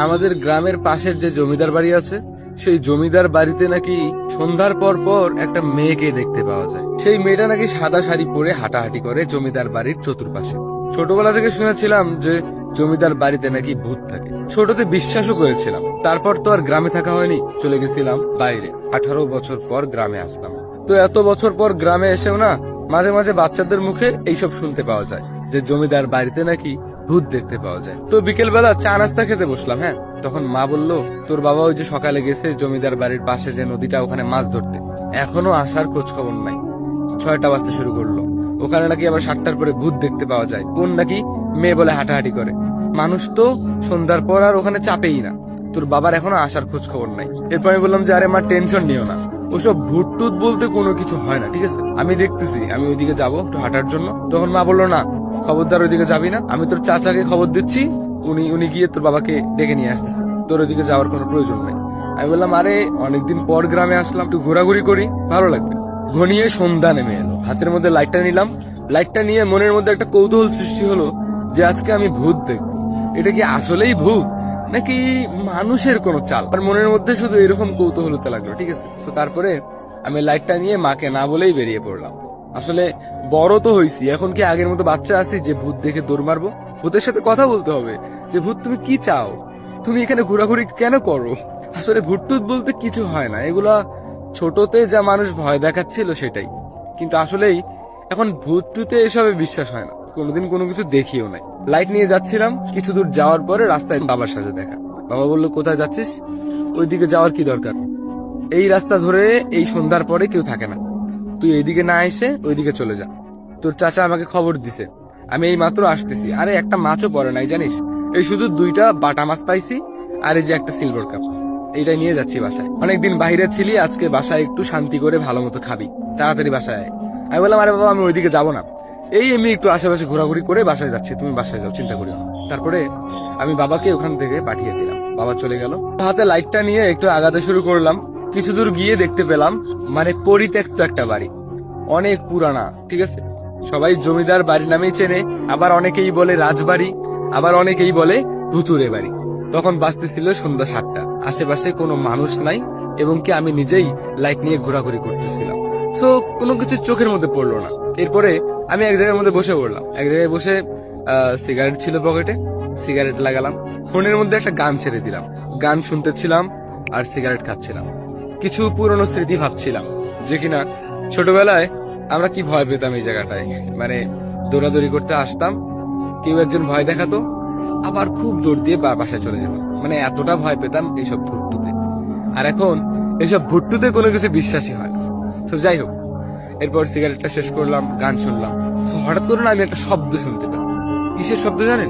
আমাদের গ্রামের পাশের যে জমিদার বাড়ি আছে, সেই জমিদার বাড়িতে নাকি সন্ধ্যার পর পর একটা মেয়েকে দেখতে পাওয়া যায়। সেই মেয়েটা নাকি সাদা শাড়ি পরে হাঁটাহাঁটি করে জমিদার বাড়ির চতুর্পাশে। ছোটবেলা থেকে শুনেছিলাম যে জমিদার বাড়িতে নাকি ভূত থাকে, ছোটতে বিশ্বাসও করেছিলাম। তারপর তো আর গ্রামে থাকা হয়নি, চলে গেছিলাম বাইরে। 18 বছর পর গ্রামে আসলাম। তো এত বছর পর গ্রামে এসেও না মাঝে মাঝে বাচ্চাদের মুখে এইসব শুনতে পাওয়া যায় যে জমিদার বাড়িতে নাকি ভূত দেখতে পাওয়া যায়। তো বিকেল বেলা চা নাস্তা খেতে বসলাম। হ্যাঁ, তখন মা বলল, তোর বাবা ওই যে সকালে গেছে জমিদার বাড়ির পাশে যে নদীটা, ওখানে মাছ ধরতে, এখনো আসার খোঁজ খবর নাই। 6টা বাজতে শুরু করলো। ওখানে নাকি আবার 7টার পরে ভূত দেখতে পাওয়া যায়। কোন নাকি মেয়ে বলে হাঁটাহাঁটি করে। মানুষ তো সন্ধ্যার পর আর ওখানে চাপেই না। তোর বাবার এখনো আসার খোঁজ খবর নাই। এরপর আমি বললাম যে আরে মা, টেনশন নিও না, ওসব ভূত টুত বলতে কোনো কিছু হয় না, ঠিক আছে, আমি দেখতেছি, আমি ওইদিকে যাবো একটু হাঁটার জন্য। তখন মা বললো, না খবরদার ওইদিকে যাবি না, আমি তোর চাচাকে খবর দিচ্ছি, উনি গিয়ে তোর বাবাকে ডেকে নিয়ে আসতেছে, তোর ওইদিকে যাওয়ার কোনো প্রয়োজন নাই। আমি বললাম আরে অনেকদিন পর গ্রামে আসলাম, একটু ঘোরাঘুরি করি, ভালো লাগবে। ঘনিয়ে সন্ধ্যা নেমে এলো, হাতের মধ্যে লাইটটা নিলাম। লাইটটা নিয়ে মনের মধ্যে একটা কৌতূহল সৃষ্টি হলো যে আজকে আমি ভূত দেখবো। এটা কি আসলেই ভূত নাকি মানুষের কোনো চাল? আর মনের মধ্যে শুধু এরকম কৌতূহল হতে লাগলো, ঠিক আছে। তো তারপরে আমি লাইটটা নিয়ে মাকে না বলেই বেরিয়ে পড়লাম। আসলে বড় তো হইছি, এখন কি আগের মতো বাচ্চা আছি যে ভূত দেখে দৌড় মারবো? ভূতের সাথে কথা বলতে হবে যে ভূত তুমি কি চাও, তুমি এখানে ঘোরাঘুরি কেন করো? আসলে ভূত টুত বলতে কিছু হয় না, এগুলা ছোটতে যা মানুষ ভয় দেখাচ্ছিল সেটাই। কিন্তু আসলেই এখন ভূত টুতে এসবে বিশ্বাস হয় না, কোনোদিন কোনো কিছু দেখিও নাই। লাইট নিয়ে যাচ্ছিলাম, কিছু দূর যাওয়ার পরে রাস্তায় বাবার সাথে দেখা। বাবা বললো, কোথায় যাচ্ছিস? ওইদিকে যাওয়ার কি দরকার, এই রাস্তা ধরে এই সন্ধ্যার পরে কেউ থাকে না, তুই এইদিকে না এসে ওইদিকে চলে যা। তোর চাচা আমাকে খবর দিছে, আমি এই মাত্র আসতেছি। আরে একটা মাছও পড়ে নাই জানিস, এই শুধু 2টা বাটা মাছ পাইছি আর এই যে একটা সিলভার কাপ, এইটা নিয়ে যাচ্ছি বাসায়। অনেকদিন বাইরে ছিলি, আজকে বাসায় একটু শান্তি করে ভালো মতো খাবি, তাড়াতাড়ি বাসায় আয়। আমি বললাম, আরে বাবা, আমি ওইদিকে যাবো না, এই এমনি একটু আশেপাশে ঘোরাঘুরি করে বাসায় যাচ্ছি, তুমি বাসায় যাও, চিন্তা করিও না। তারপরে আমি বাবাকে ওখান থেকে পাঠিয়ে দিলাম, বাবা চলে গেল। হাতে লাইটটা নিয়ে একটু আগাতে শুরু করলাম। কিছু দূর গিয়ে দেখতে পেলাম মানে পরিত্যক্ত একটা বাড়ি, অনেক পুরানা, ঠিক আছে। সবাই জমিদার বাড়ি নামেই চেনে, আবার অনেকেই বলে রাজবাড়ি, আবার অনেকেই বলে ভুতুরে বাড়ি। তখন বাজতেছিল সন্ধ্যা 7টা, আশেপাশে কোনো মানুষ নাই, এবং কি আমি নিজেই লাইট নিয়ে ঘোরাঘুরি করতেছিলাম। সো কোনো কিছু চোখের মধ্যে পড়লো না। এরপরে আমি এক জায়গার মধ্যে বসে পড়লাম। এক জায়গায় বসে সিগারেট ছিল পকেটে, সিগারেট লাগালাম, ফোনের মধ্যে একটা গান ছেড়ে দিলাম, গান শুনতেছিলাম আর সিগারেট খাচ্ছিলাম। কিছু পুরনো স্মৃতি ভাবছিলাম যে কিনা ছোটবেলায় আমরা কি ভয় পেতাম এই জায়গাটায়, মানে দৌড়াদৌড়ি করতে আসতাম, কেউ একজন ভয় দেখাতো, আবার খুব দৌড় দিয়ে বাসায় চলে যেতাম, মানে এতটা ভয় পেতাম এইসব ভুট্টুতে। আর এখন এইসব ভুট্টুতে কোনো কিছু বিশ্বাসই হয় না। তো যাই হোক, এরপর সিগারেটটা শেষ করলাম, গান শুনলাম। তো হঠাৎ করে না আমি একটা শব্দ শুনতে পেলাম। কিসের শব্দ জানেন?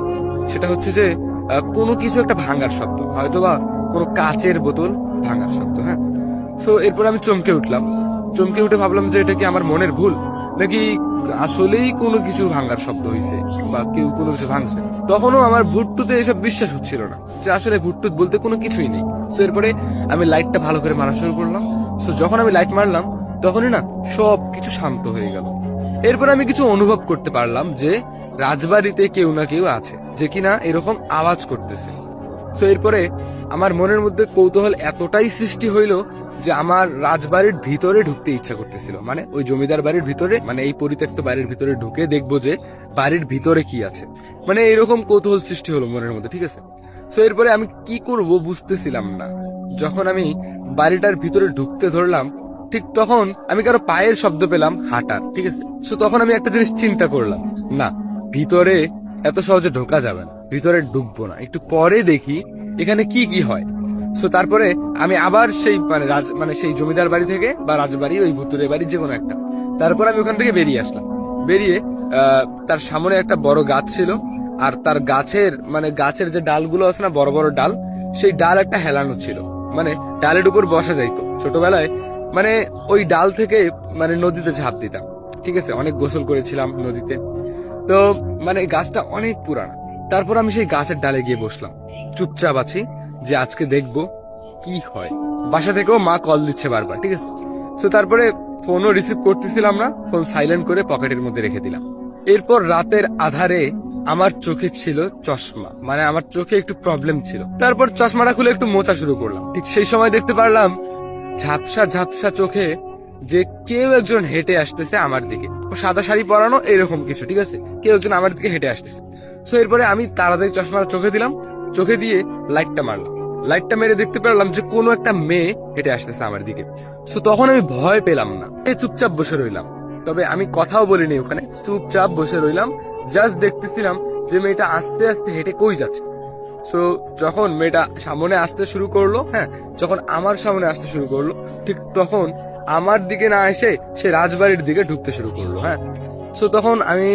সেটা হচ্ছে যে কোনো কিছু একটা ভাঙার শব্দ, হয়তোবা কোনো কাচের বোতল ভাঙার শব্দ। হ্যাঁ, তো এরপর আমি চমকে উঠলাম। চমকে উঠে ভাবলাম যে এটা কি আমার মনের ভুল, নাকি আসলেই কোনো কিছু ভাঙার শব্দ হয়েছে বা কেউ কোনো কিছু ভাঙছে। তখনও আমার ভুট্টুতে এসব বিশ্বাস হচ্ছিল না যে আসলে ভুট্টুত বলতে কোনো কিছুই নেই। তো এরপরে আমি লাইটটা ভালো করে মারা শুরু করলাম। তো যখন আমি লাইট মারলাম তখনই না সব কিছু শান্ত হয়ে গেল। এরপর আমি কিছু অনুভব করতে পারলাম যে রাজবাড়িতে কেউ না কেউ আছে যে কিনা এরকম আওয়াজ করতেছে। তো এরপরে আমার মনের মধ্যে কৌতূহল এতটাই সৃষ্টি হইলো যে আমার রাজবাড়ির ভিতরে ঢুকতে ইচ্ছা করতেছিল, মানে ওই জমিদার বাড়ির ভিতরে, মানে এই পরিত্যক্ত বাড়ির ভিতরে ঢুকে দেখবো যে বাড়ির ভিতরে কি আছে, মানে এরকম কৌতূহল সৃষ্টি হলো মনের মধ্যে, ঠিক আছে। তো এরপরে আমি কি করব বুঝতেছিলাম না। যখন আমি বাড়িটার ভিতরে ঢুকতে ধরলাম, ঠিক তখন আমি কারো পায়ের শব্দ পেলাম হাঁটার, ঠিক আছে। তো তখন আমি একটা জিনিস চিন্তা করলাম, না, ভিতরে এত সহজে ঢোকা যাবে না, ভিতরে ঢুকবো না, একটু পরে দেখি এখানে কি কি হয়। সো তারপরে আমি আবার সেই মানে সেই জমিদার বাড়ি থেকে বা রাজবাড়ি, ওই ভুতুরে বাড়ি, যে কোনো একটা, তারপর আমি ওখান থেকে বেরিয়ে আসলাম। বেরিয়ে তার সামনে একটা বড় গাছ ছিল, আর তার গাছের যে ডালগুলো আছে না, বড় বড় ডাল, সেই ডাল একটা হেলানো ছিল, মানে ডালের উপর বসা যাইতো। ছোটবেলায় মানে ওই ডাল থেকে মানে নদীতে ঝাঁপ দিতাম, ঠিক আছে, অনেক গোসল করেছিলাম নদীতে। তো মানে গাছটা অনেক পুরানা। তারপর আমি সেই গাছের ডালে গিয়ে বসলাম, চুপচাপ আছি যে আজকে দেখবো কি হয়। বাসা থেকেও মা কল দিচ্ছে বারবার, ঠিক আছে। তো তারপরে ফোনও রিসিভ করতেছিলাম না, ফোন সাইলেন্ট করে পকেটের মধ্যে রেখে দিলাম। এরপর রাতের আধারে আমার চোখে ছিল চশমা, মানে আমার চোখে একটু প্রবলেম ছিল। তারপর চশমাটা খুলে একটু মোছা শুরু করলাম। ঠিক সেই সময় দেখতে পারলাম ঝাপসা ঝাপসা চোখে যে কেউ একজন হেঁটে আসতেছে আমার দিকে। ও সাদা শাড়ি পরানো, এরকম কিছু, ঠিক আছে, কেউ একজন আমার দিকে হেঁটে আসতেছে। সো এরপরে আমি তাড়াতাড়ি চশমাটা চোখে দিলাম, চোখে দিয়ে লাইটটা মারলাম। লাইটটা মেরে দেখতে পারলাম যে কোনো একটা মেয়ে হেঁটে আসতেছে আমার দিকে। সো তখন আমি ভয় পেলাম না, চুপচাপ বসে রইলাম। তবে আমি কথাও বলিনি, ওখানে চুপচাপ বসে রইলাম, জাস্ট দেখতেছিলাম যে মেয়েটা আস্তে আস্তে হেঁটে কই যাচ্ছে। সো যখন মেয়েটা সামনে আসতে শুরু করলো, হ্যাঁ, যখন আমার সামনে আসতে শুরু করলো, ঠিক তখন আমার দিকে না এসে সে রাজবাড়ির দিকে ঢুকতে শুরু করলো। হ্যাঁ, সো তখন আমি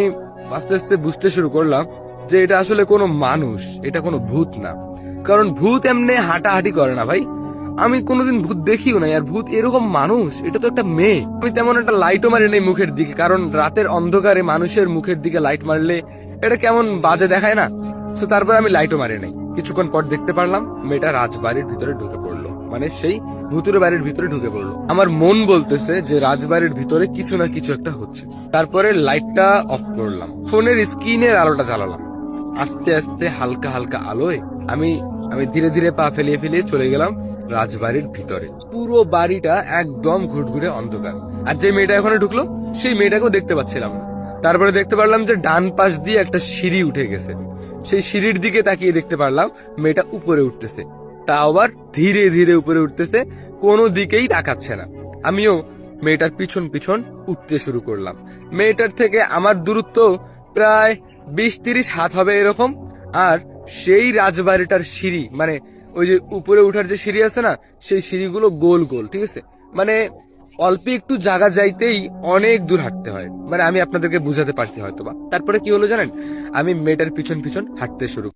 আস্তে আস্তে বুঝতে শুরু করলাম যে এটা আসলে কোনো মানুষ, এটা কোনো ভূত না। কারণ ভূত এমনি হাঁটাহাঁটি করে না ভাই, আমি কোনোদিন ভূত দেখিও নাই। আর ভূত এরকম মানুষ, এটা তো একটা মেয়ে। আমি তেমন একটা লাইটও মারি নাই মুখের দিকে, কারণ রাতের অন্ধকারে মানুষের মুখের দিকে লাইট মারলে এটা কেমন বাজে দেখায় না। তো তারপর আমি লাইটও মারি নাই। কিছুক্ষণ পর দেখতে পারলাম মেয়েটা রাজবাড়ির ভিতরে ঢুকে পড়লো, মানে সেই ভূতের বাড়ির ভিতরে ঢুকে পড়লো। আমার মন বলতেছে যে রাজবাড়ির ভিতরে কিছু না কিছু একটা হচ্ছে। তারপরে লাইটটা অফ করলাম, ফোনের স্ক্রিনের আলোটা জ্বালালাম। আস্তে আস্তে হালকা হালকা আলোয় আমি আমি ধীরে ধীরে পা ফেলিয়ে ফেলিয়ে চলে গেলাম রাজবাড়ির ভিতরে। পুরো বাড়িটা একদম ঘুটঘুটে অন্ধকার। আর যে মেয়েটা এখানে ঢুকলো সেই মেয়েটাকেও দেখতে পাচ্ছিলাম না। তারপরে দেখতে পারলাম যে ডান পাশ দিয়ে একটা সিঁড়ি উঠে গেছে। সেই সিঁড়ির দিকে তাকিয়ে দেখতে পারলাম মেয়েটা উপরে উঠতেছে, তা আবার ধীরে ধীরে উপরে উঠতেছে, কোনো দিকেই তাকাচ্ছে না। আমিও মেয়েটার পিছন পিছন উঠতে শুরু করলাম। মেয়েটার থেকে আমার দূরত্ব প্রায় 20-30 হাত হবে এরকম। আর সেই রাজবাড়িটার সিঁড়ি, মানে ওই যে উপরে উঠার যে সিঁড়ি আছে না, সেই সিঁড়িগুলো গোল গোল, ঠিক আছে, মানে অল্প একটু জায়গা যাইতেই অনেক দূর হাঁটতে হয়। মানে আমি আপনাদেরকে বুঝাতে পারছি হয়তোবা। তারপরে কি হলো জানেন, আমি মেয়েটার পিছন পিছন হাঁটতে শুরু